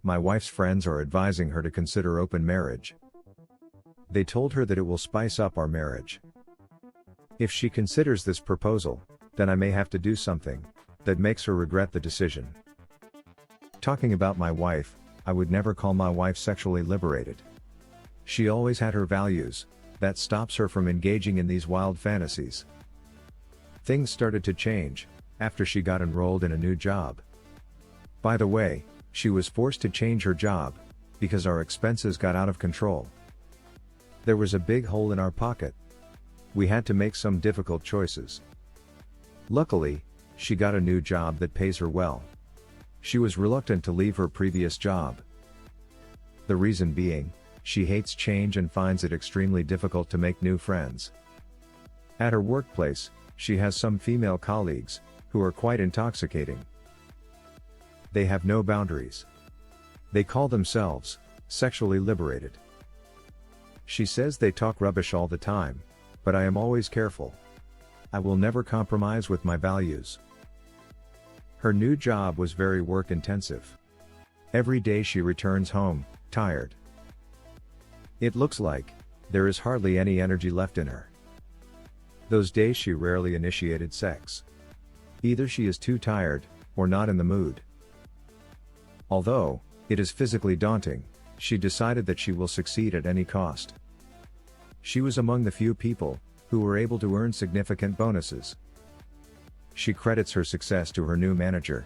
My wife's friends are advising her to consider open marriage. They told her that it will spice up our marriage. If she considers this proposal, then I may have to do something that makes her regret the decision. Talking about my wife, I would never call my wife sexually liberated. She always had her values, that stops her from engaging in these wild fantasies. Things started to change after she got enrolled in a new job. By the way, she was forced to change her job because our expenses got out of control. There was a big hole in our pocket. We had to make some difficult choices. Luckily, she got a new job that pays her well. She was reluctant to leave her previous job. The reason being, she hates change and finds it extremely difficult to make new friends. At her workplace, she has some female colleagues who are quite intoxicating. They have no boundaries. They call themselves sexually liberated. She says they talk rubbish all the time, but I am always careful. I will never compromise with my values. Her new job was very work intensive. Every day she returns home, tired. It looks like there is hardly any energy left in her. Those days she rarely initiated sex. Either she is too tired, or not in the mood. Although it is physically daunting, she decided that she will succeed at any cost. She was among the few people who were able to earn significant bonuses. She credits her success to her new manager.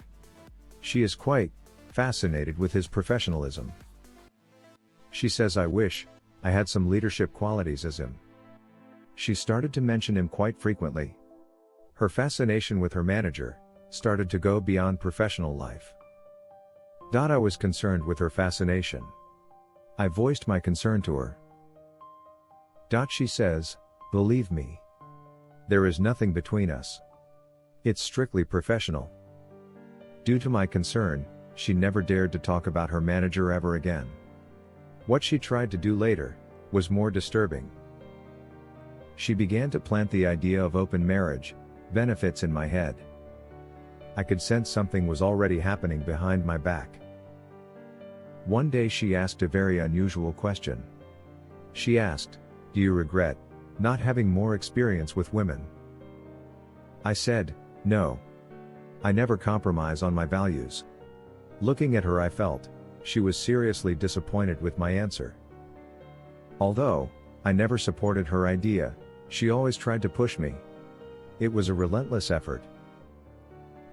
She is quite fascinated with his professionalism. She says, "I wish I had some leadership qualities as him." She started to mention him quite frequently. Her fascination with her manager started to go beyond professional life. I was concerned with her fascination. I voiced my concern to her. She says, "Believe me, there is nothing between us. It's strictly professional." Due to my concern, she never dared to talk about her manager ever again. What she tried to do later was more disturbing. She began to plant the idea of open marriage benefits in my head. I could sense something was already happening behind my back. One day she asked a very unusual question. She asked, "Do you regret not having more experience with women?" I said, "No. I never compromise on my values." Looking at her, I felt she was seriously disappointed with my answer. Although I never supported her idea, she always tried to push me. It was a relentless effort.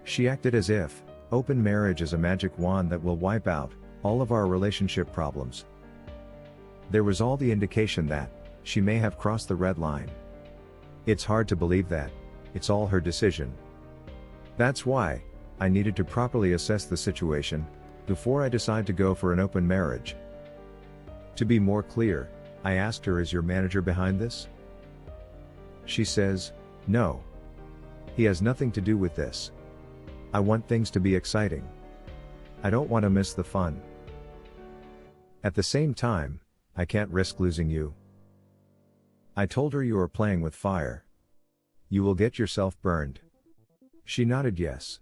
She acted as if open marriage is a magic wand that will wipe out all of our relationship problems. There was all the indication that she may have crossed the red line. It's hard to believe that it's all her decision. That's why I needed to properly assess the situation before I decide to go for an open marriage. To be more clear, I asked her, "Is your manager behind this?" She says, "No. He has nothing to do with this. I want things to be exciting. I don't want to miss the fun. At the same time, I can't risk losing you." I told her, "You are playing with fire. You will get yourself burned." She nodded yes.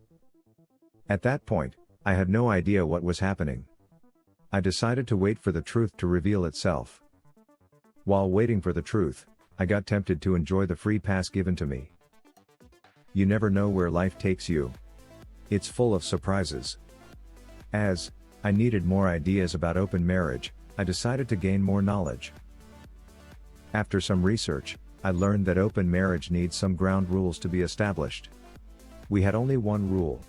At that point, I had no idea what was happening. I decided to wait for the truth to reveal itself. While waiting for the truth, I got tempted to enjoy the free pass given to me. You never know where life takes you. It's full of surprises. As I needed more ideas about open marriage, I decided to gain more knowledge. After some research, I learned that open marriage needs some ground rules to be established. We had only one rule.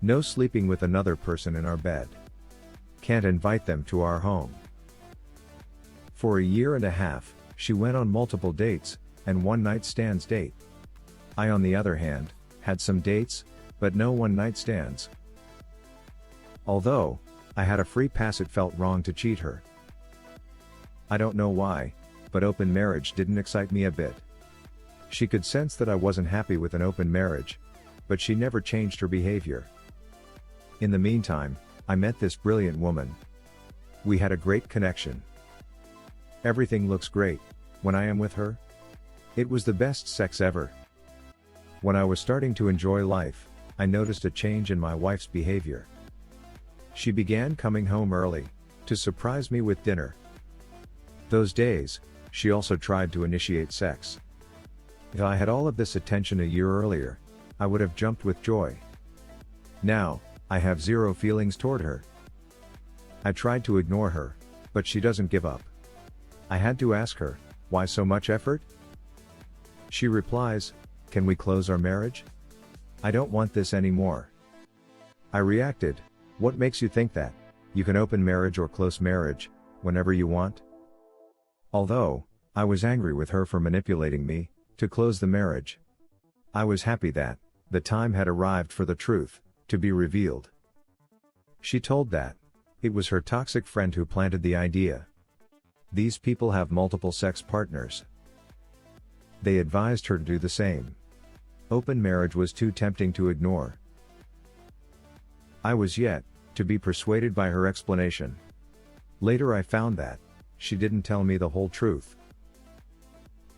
No sleeping with another person in our bed. Can't invite them to our home. For a year and a half, she went on multiple dates, and one-night stands date. I, on the other hand, had some dates, but no one-night stands. Although I had a free pass, it felt wrong to cheat her. I don't know why, but open marriage didn't excite me a bit. She could sense that I wasn't happy with an open marriage, but she never changed her behavior. In the meantime, I met this brilliant woman. We had a great connection. Everything looks great when I am with her. It was the best sex ever. When I was starting to enjoy life, I noticed a change in my wife's behavior. She began coming home early, to surprise me with dinner. Those days, she also tried to initiate sex. If I had all of this attention a year earlier, I would have jumped with joy. Now, I have zero feelings toward her. I tried to ignore her, but she doesn't give up. I had to ask her, why so much effort? She replies, can we close our marriage? I don't want this anymore. I reacted, what makes you think that? You can open marriage or close marriage, whenever you want? Although, I was angry with her for manipulating me, to close the marriage. I was happy that, the time had arrived for the truth, to be revealed. She told that, it was her toxic friend who planted the idea. These people have multiple sex partners. They advised her to do the same. Open marriage was too tempting to ignore. I was yet to be persuaded by her explanation. Later I found that she didn't tell me the whole truth.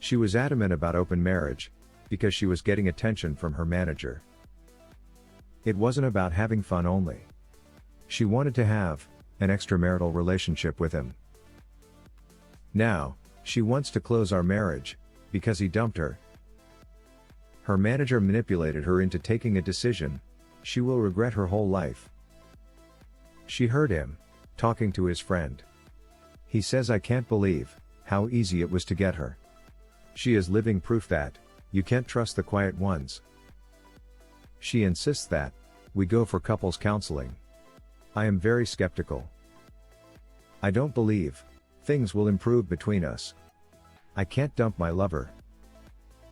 She was adamant about open marriage because she was getting attention from her manager. It wasn't about having fun only. She wanted to have an extramarital relationship with him. Now, she wants to close our marriage because he dumped her. Her manager manipulated her into taking a decision she will regret her whole life. She heard him talking to his friend. He says, I can't believe how easy it was to get her. She is living proof that you can't trust the quiet ones. She insists that we go for couples counseling. I am very skeptical. I don't believe things will improve between us. I can't dump my lover